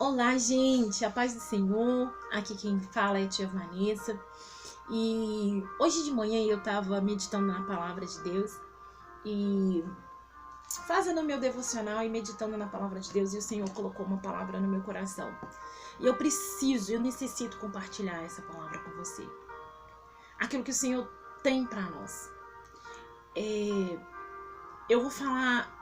Olá, gente, a paz do Senhor. Aqui quem fala é a tia Vanessa. E hoje de manhã eu tava meditando na palavra de Deus e fazendo o meu devocional e meditando na palavra de Deus, e o Senhor colocou uma palavra no meu coração. E eu necessito compartilhar essa palavra com você. Aquilo que o Senhor tem para nós. Eu vou falar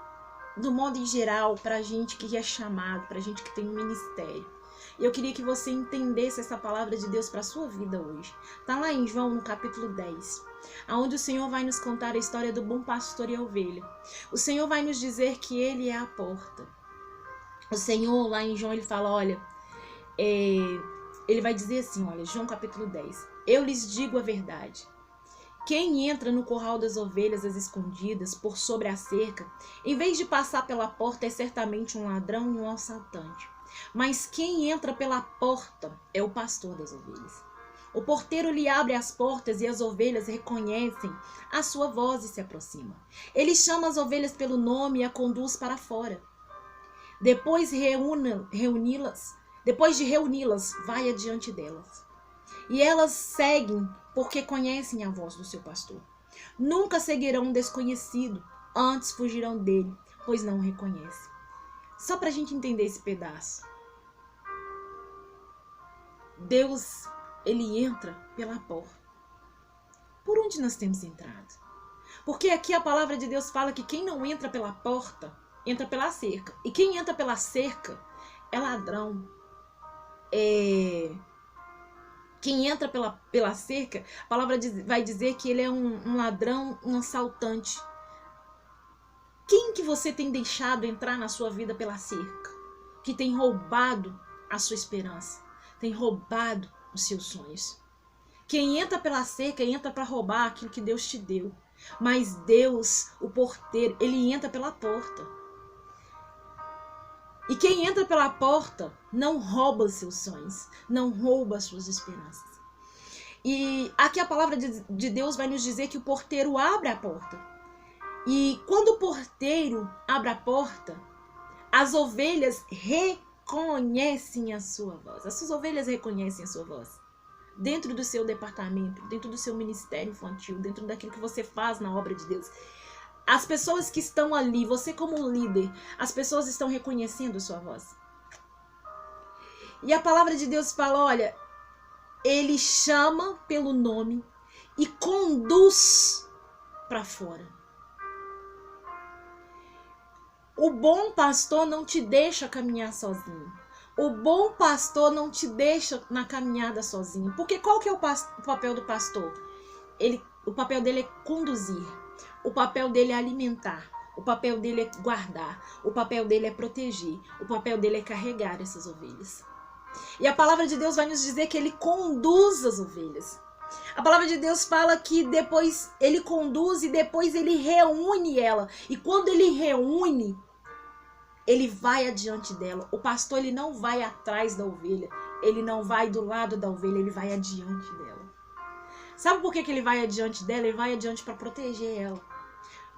do modo em geral, pra gente que é chamado, pra gente que tem um ministério. E eu queria que você entendesse essa palavra de Deus pra sua vida hoje. Tá lá em João, no capítulo 10, onde o Senhor vai nos contar a história do bom pastor e a ovelha. O Senhor vai nos dizer que Ele é a porta. O Senhor, lá em João, Ele fala, olha, Ele vai dizer assim, olha, João capítulo 10, eu lhes digo a verdade. Quem entra no curral das ovelhas às escondidas, por sobre a cerca, em vez de passar pela porta, é certamente um ladrão e um assaltante. Mas quem entra pela porta é o pastor das ovelhas. O porteiro lhe abre as portas e as ovelhas reconhecem a sua voz e se aproximam. Ele chama as ovelhas pelo nome e a conduz para fora. Depois de reuni-las, vai adiante delas. E elas seguem porque conhecem a voz do seu pastor. Nunca seguirão um desconhecido, antes fugirão dele, pois não o reconhecem. Só para a gente entender esse pedaço. Deus, Ele entra pela porta. Por onde nós temos entrado? Porque aqui a palavra de Deus fala que quem não entra pela porta, entra pela cerca. E quem entra pela cerca é ladrão. Quem entra pela cerca, a palavra vai dizer que ele é um ladrão, um assaltante. Quem que você tem deixado entrar na sua vida pela cerca? Que tem roubado a sua esperança, tem roubado os seus sonhos. Quem entra pela cerca, entra para roubar aquilo que Deus te deu. Mas Deus, o porteiro, ele entra pela porta. E quem entra pela porta não rouba os seus sonhos, não rouba as suas esperanças. E aqui a palavra de Deus vai nos dizer que o porteiro abre a porta. E quando o porteiro abre a porta, as ovelhas reconhecem a sua voz. As suas ovelhas reconhecem a sua voz. Dentro do seu departamento, dentro do seu ministério infantil, dentro daquilo que você faz na obra de Deus. As pessoas que estão ali, você como um líder, as pessoas estão reconhecendo a sua voz. E a palavra de Deus fala, olha, Ele chama pelo nome e conduz para fora. O bom pastor não te deixa caminhar sozinho. O bom pastor não te deixa na caminhada sozinho. Porque qual que é o papel do pastor? O papel dele é conduzir. O papel dele é alimentar, o papel dele é guardar, o papel dele é proteger, o papel dele é carregar essas ovelhas. E a palavra de Deus vai nos dizer que ele conduz as ovelhas. A palavra de Deus fala que depois ele conduz e depois ele reúne ela. E quando ele reúne, ele vai adiante dela. O pastor ele não vai atrás da ovelha, ele não vai do lado da ovelha, ele vai adiante dela. Sabe por que ele vai adiante dela? Ele vai adiante para proteger ela,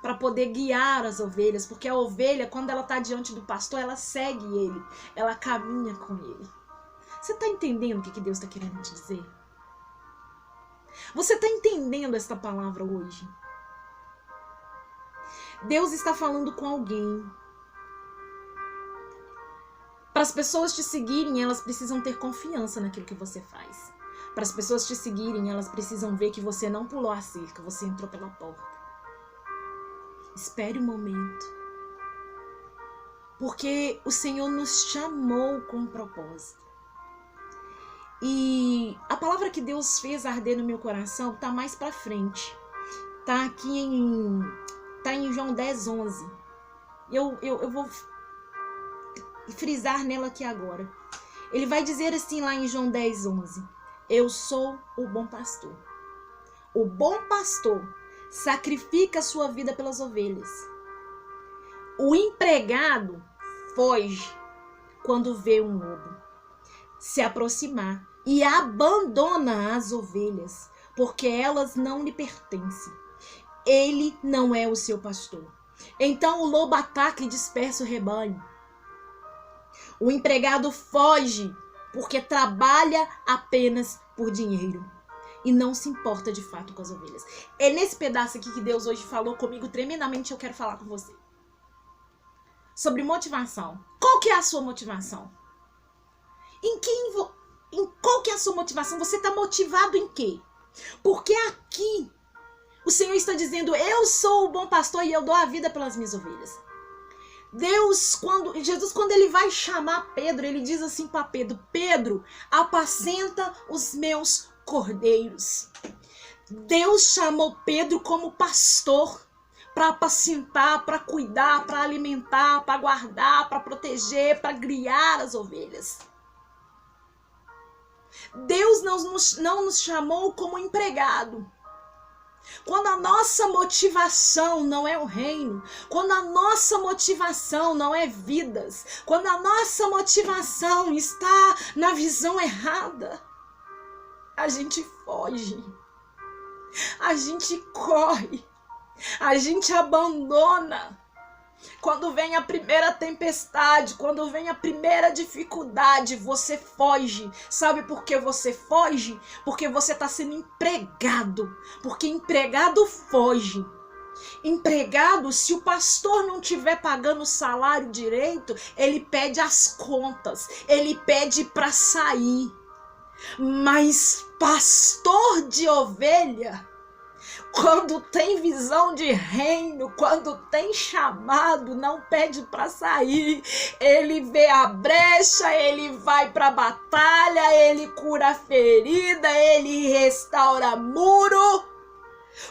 para poder guiar as ovelhas, porque a ovelha, quando ela está diante do pastor, ela segue ele, ela caminha com ele. Você está entendendo o que Deus está querendo te dizer? Você está entendendo esta palavra hoje? Deus está falando com alguém. Para as pessoas te seguirem, elas precisam ter confiança naquilo que você faz. Para as pessoas te seguirem, elas precisam ver que você não pulou a cerca, você entrou pela porta. Espere um momento. Porque o Senhor nos chamou com um propósito. E a palavra que Deus fez arder no meu coração está mais para frente. Está aqui em João 10, 11. Eu vou frisar nela aqui agora. Ele vai dizer assim lá em João 10, 11. Eu sou o bom pastor. O bom pastor sacrifica a sua vida pelas ovelhas. O empregado foge quando vê um lobo se aproximar e abandona as ovelhas, porque elas não lhe pertencem. Ele não é o seu pastor. Então o lobo ataca e dispersa o rebanho. O empregado foge porque trabalha apenas por dinheiro e não se importa de fato com as ovelhas. É nesse pedaço aqui que Deus hoje falou comigo tremendamente. Eu quero falar com você sobre motivação. Qual que é a sua motivação? Qual que é a sua motivação? Você está motivado em quê? Porque aqui o Senhor está dizendo: eu sou o bom pastor e eu dou a vida pelas minhas ovelhas. Jesus, quando ele vai chamar Pedro, ele diz assim para Pedro: Pedro, apacenta os meus cordeiros. Deus chamou Pedro como pastor para apacentar, para cuidar, para alimentar, para guardar, para proteger, para guiar as ovelhas. Deus não nos chamou como empregado. Quando a nossa motivação não é o reino, quando a nossa motivação não é vidas, quando a nossa motivação está na visão errada, a gente foge, a gente corre, a gente abandona. Quando vem a primeira tempestade, quando vem a primeira dificuldade, você foge. Sabe por que você foge? Porque você está sendo empregado. Porque empregado foge. Empregado, se o pastor não estiver pagando o salário direito, ele pede as contas, ele pede para sair. Mas pastor de ovelha, quando tem visão de reino, quando tem chamado, não pede para sair. Ele vê a brecha, ele vai para a batalha, ele cura a ferida, ele restaura muro,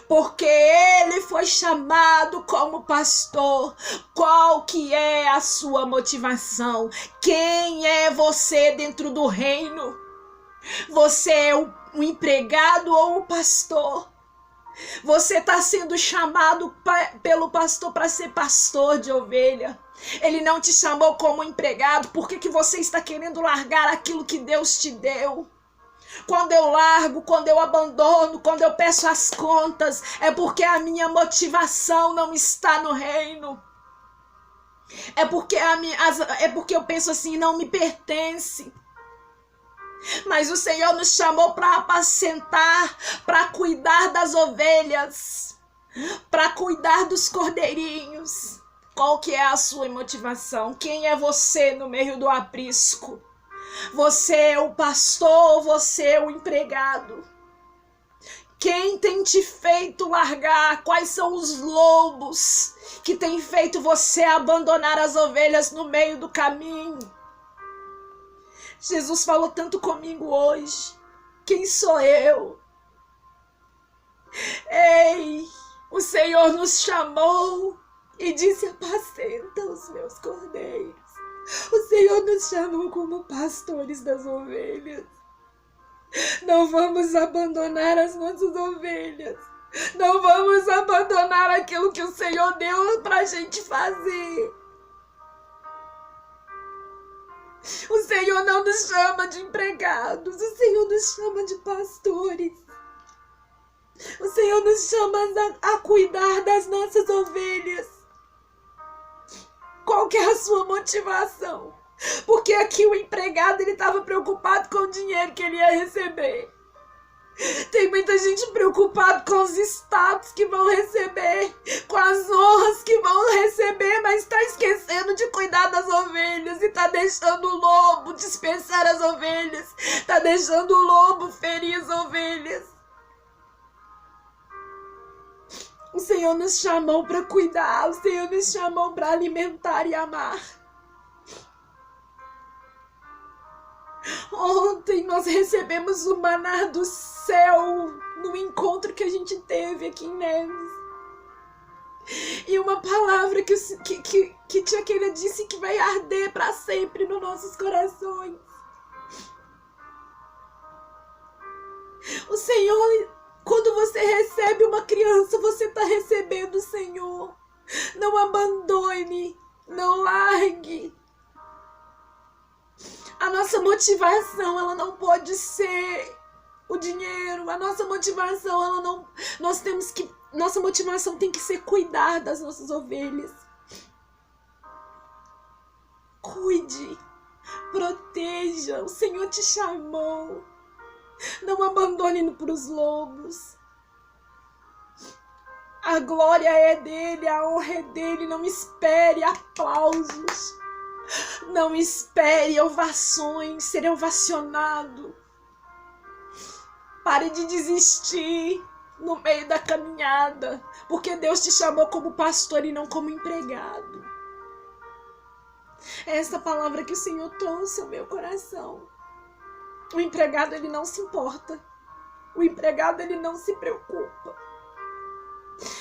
porque ele foi chamado como pastor. Qual que é a sua motivação? Quem é você dentro do reino? Você é um empregado ou um pastor? Você está sendo chamado pelo pastor para ser pastor de ovelha. Ele não te chamou como empregado. Por que você está querendo largar aquilo que Deus te deu? Quando eu largo, quando eu abandono, quando eu peço as contas, é porque a minha motivação não está no reino. É porque eu penso assim: não me pertence. Mas o Senhor nos chamou para apacentar, para cuidar das ovelhas, para cuidar dos cordeirinhos. Qual que é a sua motivação? Quem é você no meio do aprisco? Você é o pastor ou você é o empregado? Quem tem te feito largar? Quais são os lobos que tem feito você abandonar as ovelhas no meio do caminho? Jesus falou tanto comigo hoje. Quem sou eu? Ei, o Senhor nos chamou e disse: apacenta os meus cordeiros. O Senhor nos chamou como pastores das ovelhas. Não vamos abandonar as nossas ovelhas. Não vamos abandonar aquilo que o Senhor deu pra gente fazer. O Senhor não nos chama de empregados, o Senhor nos chama de pastores. O Senhor nos chama a cuidar das nossas ovelhas. Qual que é a sua motivação? Porque aqui o empregado, ele estava preocupado com o dinheiro que ele ia receber. Tem muita gente preocupada com os status que vão receber, com as honras que vão receber, mas está esquecendo de cuidar das ovelhas e está deixando o lobo dispersar as ovelhas, está deixando o lobo ferir as ovelhas. O Senhor nos chamou para cuidar, o Senhor nos chamou para alimentar e amar. Ontem nós recebemos o maná do céu no encontro que a gente teve aqui em Neves. E uma palavra que tia Keila disse que vai arder para sempre nos nossos corações. O Senhor, quando você recebe uma criança, você está recebendo o Senhor. Não abandone, não largue. A nossa motivação, ela não pode ser o dinheiro. A nossa motivação, ela não... Nossa motivação tem que ser cuidar das nossas ovelhas. Cuide. Proteja, o Senhor te chamou. Não abandone indo para os lobos. A glória é dele, a honra é dele. Não espere aplausos. Não espere ovações, ser ovacionado. Pare de desistir no meio da caminhada, porque Deus te chamou como pastor e não como empregado. É essa palavra que o Senhor trouxe ao meu coração. O empregado, ele não se importa. O empregado, ele não se preocupa.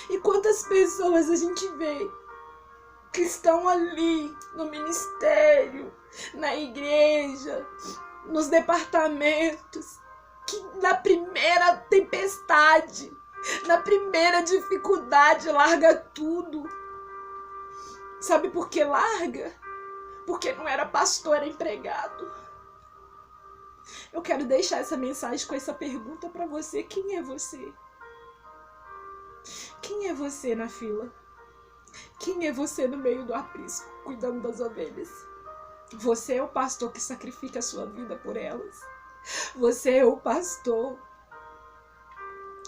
E quantas pessoas a gente vê que estão ali no ministério, na igreja, nos departamentos, que na primeira tempestade, na primeira dificuldade, larga tudo. Sabe por que larga? Porque não era pastor, era empregado. Eu quero deixar essa mensagem com essa pergunta para você. Quem é você? Quem é você na fila? Quem é você no meio do aprisco, cuidando das ovelhas? Você é o pastor que sacrifica a sua vida por elas. Você é o pastor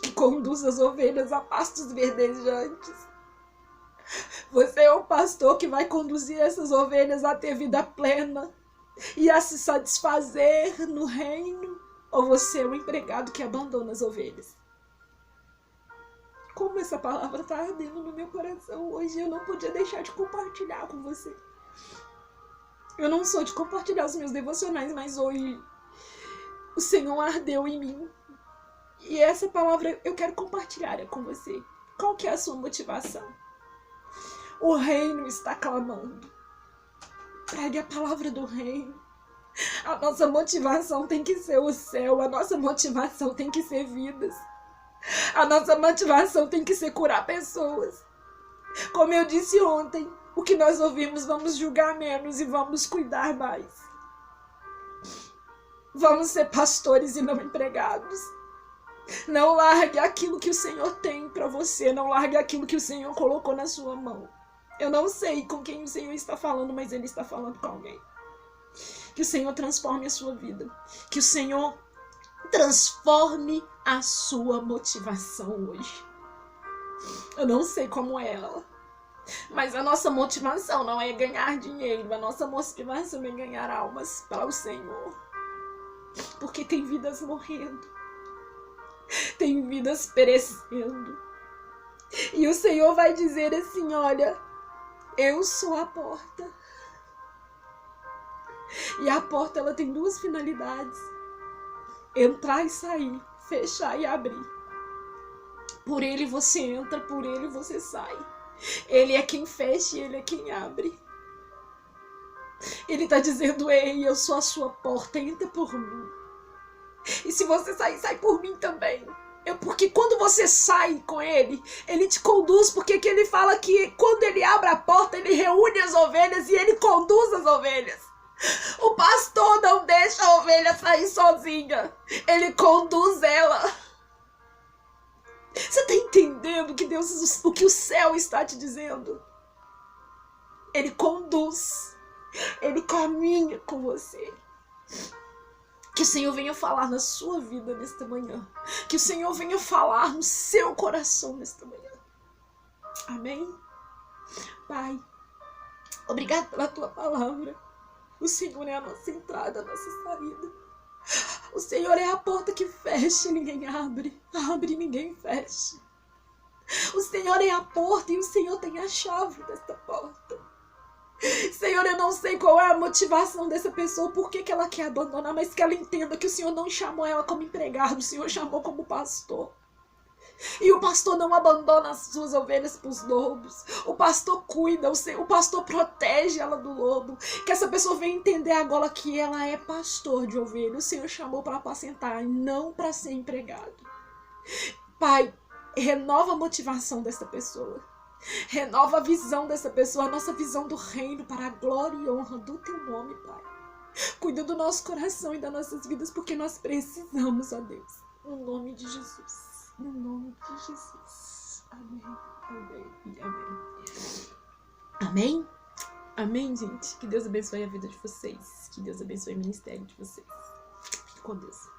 que conduz as ovelhas a pastos verdejantes. Você é o pastor que vai conduzir essas ovelhas a ter vida plena e a se satisfazer no reino? Ou você é o empregado que abandona as ovelhas? Como essa palavra está ardendo no meu coração hoje, eu não podia deixar de compartilhar com você. Eu não sou de compartilhar os meus devocionais, mas hoje o Senhor ardeu em mim. E essa palavra eu quero compartilhar com você. Qual que é a sua motivação? O reino está clamando. Pregue a palavra do reino. A nossa motivação tem que ser o céu. A nossa motivação tem que ser vidas. A nossa motivação tem que ser curar pessoas. Como eu disse ontem, o que nós ouvimos, vamos julgar menos e vamos cuidar mais. Vamos ser pastores e não empregados. Não largue aquilo que o Senhor tem para você. Não largue aquilo que o Senhor colocou na sua mão. Eu não sei com quem o Senhor está falando, mas Ele está falando com alguém. Que o Senhor transforme a sua vida. Que o Senhor transforme a sua motivação hoje. Eu não sei como é ela, mas a nossa motivação não é ganhar dinheiro. A nossa motivação é ganhar almas para o Senhor. Porque tem vidas morrendo. Tem vidas perecendo. E o Senhor vai dizer assim, olha, eu sou a porta. E a porta, ela tem duas finalidades. Entrar e sair, fechar e abrir. Por ele você entra, por ele você sai. Ele é quem fecha e ele é quem abre. Ele está dizendo, ei, eu sou a sua porta, entra por mim. E se você sair, sai por mim também. Porque quando você sai com ele, ele te conduz, porque que ele fala que quando ele abre a porta, ele reúne as ovelhas e ele conduz as ovelhas. O pastor não deixa a ovelha sair sozinha. Ele conduz ela. Você está entendendo que Deus, o que o céu está te dizendo? Ele conduz. Ele caminha com você. Que o Senhor venha falar na sua vida nesta manhã. Que o Senhor venha falar no seu coração nesta manhã. Amém? Pai, obrigado pela tua palavra. O Senhor é a nossa entrada, a nossa saída. O Senhor é a porta que fecha e ninguém abre. Abre e ninguém fecha. O Senhor é a porta e o Senhor tem a chave desta porta. Senhor, eu não sei qual é a motivação dessa pessoa, por que ela quer abandonar, mas que ela entenda que o Senhor não chamou ela como empregado, o Senhor chamou como pastor. E o pastor não abandona as suas ovelhas para os lobos. O pastor cuida, o pastor protege ela do lobo. Que essa pessoa venha entender agora que ela é pastor de ovelha. O Senhor chamou para apacentar, não para ser empregado. Pai, renova a motivação dessa pessoa. Renova a visão dessa pessoa, a nossa visão do reino para a glória e honra do teu nome, Pai. Cuida do nosso coração e das nossas vidas, porque nós precisamos, ó Deus. No nome de Jesus. No nome de Jesus. Amém. Amém e amém. Amém? Amém, gente? Que Deus abençoe a vida de vocês. Que Deus abençoe o ministério de vocês. Fique com Deus.